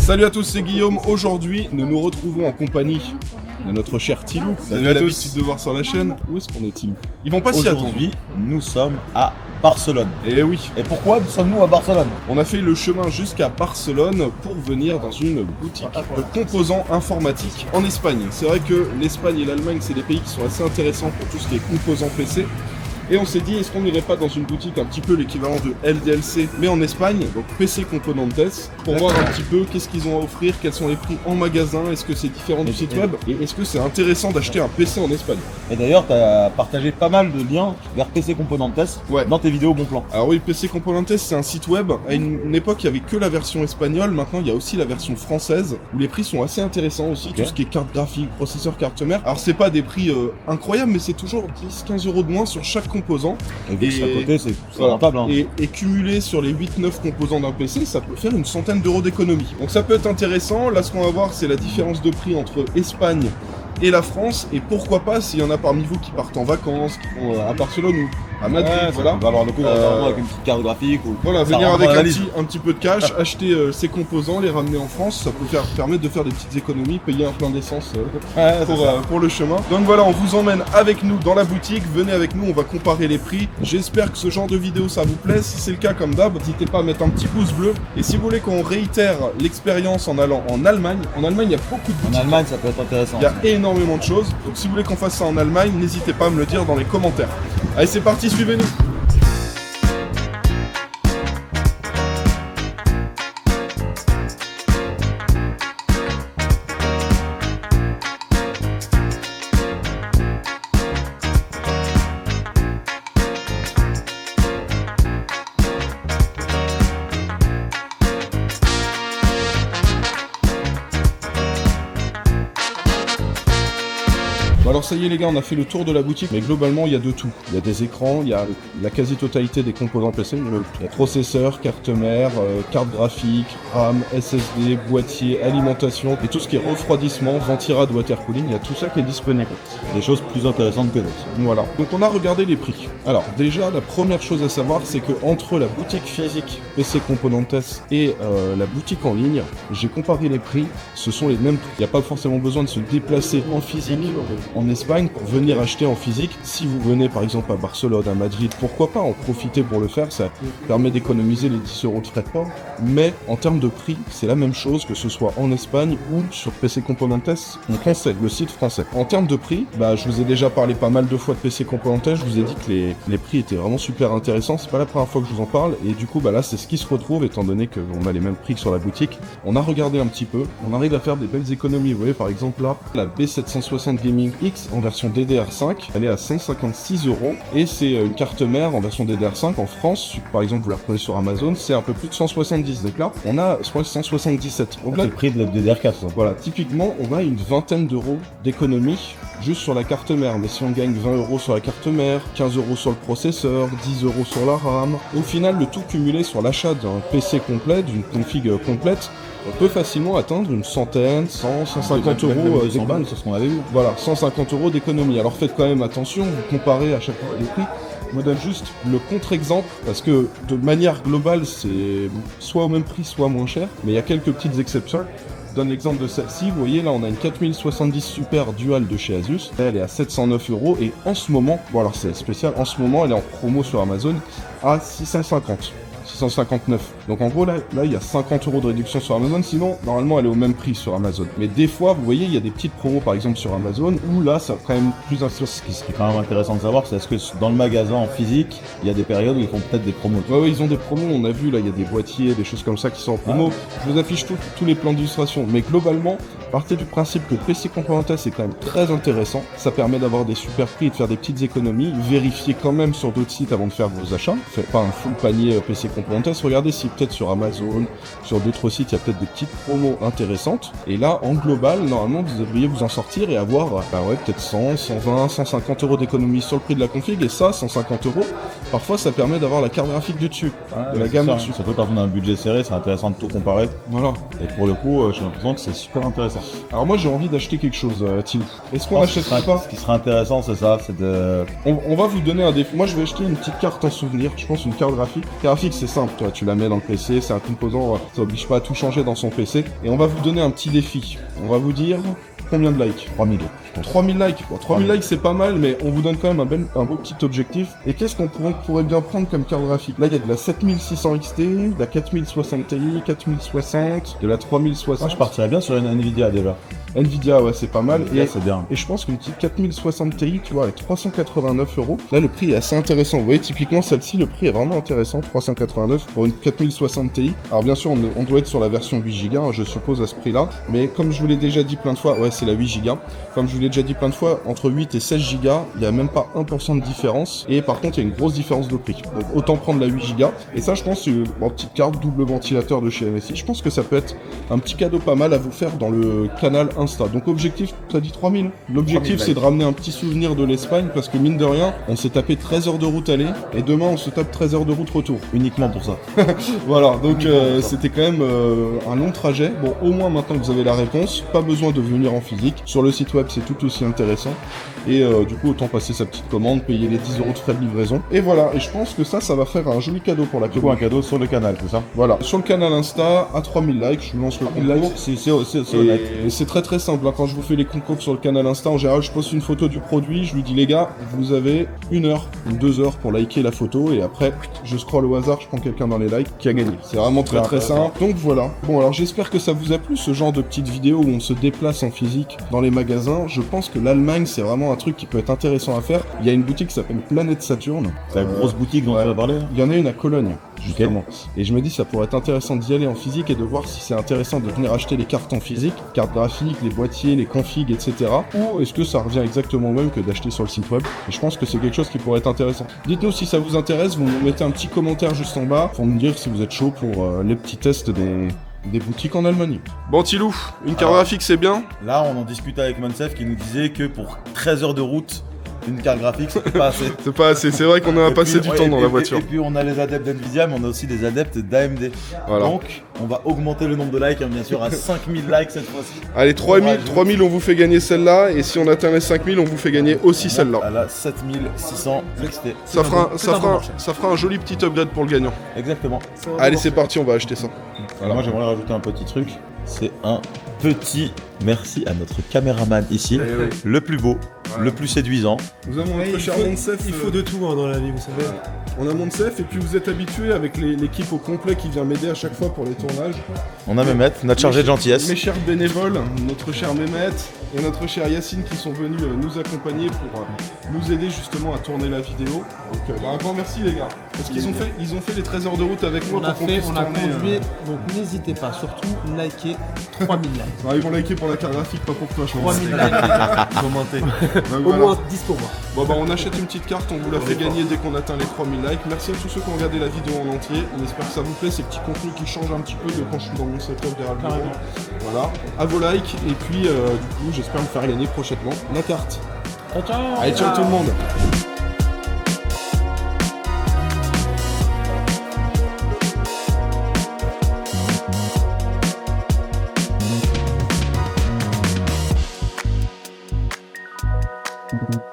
Salut à tous, c'est Guillaume. Aujourd'hui, nous nous retrouvons en compagnie de notre cher Tilou. Salut à tous. L'habitude de voir sur la chaîne. Où est-ce qu'on est, Tilou? Ils vont pas s'y attendre. Aujourd'hui, nous sommes à Barcelone. Et oui, Et pourquoi sommes-nous à Barcelone? on a fait le chemin jusqu'à Barcelone pour venir dans une boutique de composants informatiques en Espagne. C'est vrai que l'Espagne et l'Allemagne, c'est des pays qui sont assez intéressants pour tout ce qui est composants PC. Et on s'est dit, est-ce qu'on n'irait pas dans une boutique un petit peu l'équivalent de LDLC, mais en Espagne, donc PC Componentes, pour voir un petit peu qu'est-ce qu'ils ont à offrir, quels sont les prix en magasin, est-ce que c'est différent du site web, et est-ce que c'est intéressant d'acheter un PC en Espagne. Et d'ailleurs, tu as partagé pas mal de liens vers PC Componentes dans tes vidéos Bon Plan. Alors oui, PC Componentes, c'est un site web. À une époque, il n'y avait que la version espagnole. Maintenant, il y a aussi la version française, où les prix sont assez intéressants aussi. Tout ce qui est carte graphique, processeur, carte mère. Alors, c'est pas des prix incroyables, mais c'est toujours 10-15 euros de moins sur chaque composant. Et vu que c'est à côté, c'est rentable. Hein. Et cumulé sur les 8-9 composants d'un PC, ça peut faire une centaine d'euros d'économie. Donc ça peut être intéressant. Là, ce qu'on va voir, c'est la différence de prix entre Espagne et la France, et pourquoi pas s'il y en a parmi vous qui partent en vacances, qui vont à Barcelone ou à Madrid, voilà. Ça va avoir le coup avec une petite carte graphique ou voilà, venir avec un petit peu de cash, acheter ces composants, les ramener en France, ça peut permettre de faire des petites économies, payer un plein d'essence pour le chemin. Donc voilà, on vous emmène avec nous dans la boutique, venez avec nous, on va comparer les prix. J'espère que ce genre de vidéo ça vous plaît. Si c'est le cas, comme d'hab, n'hésitez pas à mettre un petit pouce bleu. Et si vous voulez qu'on réitère l'expérience en allant en Allemagne, il y a beaucoup de boutiques. En Allemagne, ça peut être intéressant. Il y a énormément de choses. Donc si vous voulez qu'on fasse ça en Allemagne, n'hésitez pas à me le dire dans les commentaires. Allez, c'est parti, suivez-nous. Alors ça y est les gars, on a fait le tour de la boutique, mais globalement il y a de tout. Il y a des écrans, il y a la quasi-totalité des composants PC, il y a processeur, carte mère, carte graphique, RAM, SSD, boîtier, alimentation, et tout ce qui est refroidissement, ventirad, water cooling, il y a tout ça qui est disponible. Des choses plus intéressantes que d'autres. Voilà. Donc on a regardé les prix. Alors déjà, la première chose à savoir, c'est que entre la boutique physique PC Componentes et la boutique en ligne, j'ai comparé les prix, ce sont les mêmes prix. Il n'y a pas forcément besoin de se déplacer en physique en Espagne pour venir acheter en physique. Si vous venez par exemple à Barcelone, à Madrid, pourquoi pas en profiter pour le faire, ça permet d'économiser les 10 euros de frais de port. Mais en termes de prix, c'est la même chose que ce soit en Espagne ou sur PC Componentes français, le site français. En termes de prix, je vous ai déjà parlé pas mal de fois de PC Componentes, je vous ai dit que les prix étaient vraiment super intéressants, c'est pas la première fois que je vous en parle, et du coup là c'est ce qui se retrouve étant donné qu'on a les mêmes prix que sur la boutique. On a regardé un petit peu, on arrive à faire des belles économies. Vous voyez par exemple là, la B760 Gaming X en version DDR5, elle est à 156 euros, et c'est une carte mère en version DDR5 en France, par exemple vous la reprenez sur Amazon, c'est un peu plus de 170, donc là on a 177. Donc là, c'est le prix de la DDR4. voilà, typiquement on a une vingtaine d'euros d'économie juste sur la carte mère, mais si on gagne 20 euros sur la carte mère, 15 euros sur le processeur, 10 euros sur la RAM, au final le tout cumulé sur l'achat d'un PC complet, d'une config complète, on peut facilement atteindre une centaine, 100, 150 euros d'économie. C'est ce qu'on avait vu. Voilà, 150 euros d'économie. Alors faites quand même attention, vous comparez à chaque fois les prix. Je vous donne juste le contre-exemple, parce que de manière globale, c'est soit au même prix, soit moins cher, mais il y a quelques petites exceptions. Je donne l'exemple de celle-ci, vous voyez là on a une 4070 Super Dual de chez Asus, elle est à 709 euros et en ce moment, bon alors c'est spécial, en ce moment elle est en promo sur Amazon à 650. 659. Donc en gros là il y a 50 euros de réduction sur Amazon, sinon normalement elle est au même prix sur Amazon. Mais des fois vous voyez il y a des petites promos par exemple sur Amazon où là ça quand même plus Ce qui est quand même intéressant de savoir, c'est est-ce que dans le magasin en physique il y a des périodes où ils font peut-être des promos. Ouais, ils ont des promos, on a vu là il y a des boîtiers, des choses comme ça qui sont en promo. Je vous affiche tous les plans d'illustration, mais globalement partez du principe que PC Componentes c'est quand même très intéressant, ça permet d'avoir des super prix et de faire des petites économies. Vérifiez quand même sur d'autres sites avant de faire vos achats, faites pas un full panier PC Componentes, regardez si peut-être sur Amazon, sur d'autres sites il y a peut-être des petites promos intéressantes, et là en global normalement vous devriez vous en sortir et avoir peut-être 100, 120, 150 euros d'économie sur le prix de la config, et ça 150 euros, parfois ça permet d'avoir la carte graphique du dessus, de la gamme dessus. Surtout quand on a un budget serré, c'est intéressant de tout comparer. Voilà. Et pour le coup, j'ai l'impression que c'est super intéressant. Alors moi j'ai envie d'acheter quelque chose, Tim. Est-ce qu'on achète pas? Ce qui serait intéressant, c'est ça, c'est de... On va vous donner un défi. Moi je vais acheter une petite carte en souvenir, je pense une carte graphique. Carte graphique c'est simple, tu la mets dans le PC, c'est un composant, ça oblige pas à tout changer dans son PC. Et on va vous donner un petit défi. On va vous dire combien de likes? 3000. 3000 likes. Bon, 3000 likes c'est pas mal, mais on vous donne quand même un beau petit objectif. Et qu'est-ce qu'on pourrait bien prendre comme carte graphique? Là, il y a de la 7600 XT, de la 4060 Ti, 4060, de la 3060. Moi, je partirais bien sur une Nvidia déjà. Nvidia, ouais, c'est pas mal. Nvidia, c'est bien. Et je pense qu'une petite 4060 Ti, tu vois, avec 389 €. Là, le prix est assez intéressant. Vous voyez, typiquement, celle-ci, le prix est vraiment intéressant. 389 pour une 4060 Ti. Alors, bien sûr, on doit être sur la version 8 Go, je suppose, à ce prix-là. Mais comme je vous l'ai déjà dit plein de fois, ouais, c'est la 8 Go. Comme je vous l'ai déjà dit plein de fois, entre 8 et 16 Go, il n'y a même pas 1% de différence. Et par contre, il y a une grosse différence de prix. Donc, autant prendre la 8 Go. Et ça, je pense, c'est une petite carte double ventilateur de chez MSI. Je pense que ça peut être un petit cadeau pas mal à vous faire dans le canal Insta. Donc objectif, tu as dit 3000. L'objectif c'est de ramener un petit souvenir de l'Espagne parce que mine de rien, on s'est tapé 13 heures de route aller et demain on se tape 13 heures de route retour. Uniquement pour ça. Voilà, donc c'était quand même un long trajet. Bon, au moins maintenant que vous avez la réponse, pas besoin de venir en physique. Sur le site web c'est tout aussi intéressant. Et du coup autant passer sa petite commande, payer les 10 € de frais de livraison. Et voilà, et je pense que ça va faire un joli cadeau pour la Du coup un cadeau sur le canal, c'est ça? Voilà, sur le canal Insta, à 3000 likes, je vous lance le concours. C'est honnête. Et c'est très très simple, hein. Quand je vous fais les concours sur le canal Insta, en général je poste une photo du produit, je lui dis les gars, vous avez 1 heure ou 2 heures pour liker la photo et après je scrolle au hasard, je prends quelqu'un dans les likes qui a gagné. C'est vraiment très très simple. Donc voilà. Bon alors j'espère que ça vous a plu ce genre de petites vidéos où on se déplace en physique dans les magasins. Je pense que l'Allemagne c'est vraiment un truc qui peut être intéressant à faire. Il y a une boutique qui s'appelle Planète Saturne. C'est la grosse boutique dont tu vas parler. Il y en a une à Cologne. Justement. Et je me dis ça pourrait être intéressant d'y aller en physique et de voir si c'est intéressant de venir acheter les cartes en physique, cartes graphiques, les boîtiers, les configs, etc. Ou est-ce que ça revient exactement au même que d'acheter sur le site web. Et je pense que c'est quelque chose qui pourrait être intéressant. Dites-nous si ça vous intéresse, vous nous mettez un petit commentaire juste en bas pour me dire si vous êtes chaud pour les petits tests des boutiques en Allemagne. Bon Tilou, une carte graphique c'est bien. Là on en discutait avec Mansef qui nous disait que pour 13 heures de route, une carte graphique, c'est pas assez. C'est pas assez, c'est vrai qu'on a passé du temps dans la voiture. Et puis on a les adeptes d'NVIDIA, mais on a aussi des adeptes d'AMD. Voilà. Donc on va augmenter le nombre de likes, hein, bien sûr, à 5000 likes cette fois-ci. Allez, 3000 on vous fait gagner celle-là, et si on atteint les 5000 on vous fait gagner aussi celle-là. À la 7600 XT. Ça fera un joli petit upgrade pour le gagnant. Exactement. Allez c'est parti, on va acheter ça. Voilà. Moi j'aimerais rajouter un petit truc, c'est un petit merci à notre caméraman ici, le plus beau, le plus séduisant. Nous avons notre cher Monsef. Il faut de tout dans la vie, vous savez. On a Monsef et puis vous êtes habitués avec l'équipe au complet qui vient m'aider à chaque fois pour les tournages. On a Mehmet, notre chargé de gentillesse. Mes chers bénévoles, notre cher Mehmet et notre cher Yacine qui sont venus nous accompagner pour nous aider justement à tourner la vidéo. Donc un grand merci les gars. Parce qu'ils ont fait les 13 heures de route avec moi. On a conduit, donc n'hésitez pas, surtout likez 3000 likes. Ah, ils vont liker pour la carte graphique, pas pour toi je pense. 3000 likes, Commenter. au moins 10 pour moi. Bon bah on achète une petite carte, on vous la fait gagner dès qu'on atteint les 3000 likes. Merci à tous ceux qui ont regardé la vidéo en entier. On espère que ça vous plaît, ces petits contenus qui changent un petit peu de quand je suis dans mon setup derrière le bureau. Voilà, à vos likes et puis du coup j'espère me faire gagner prochainement la carte. Ciao, ciao. Allez ciao tout le monde. Thank you.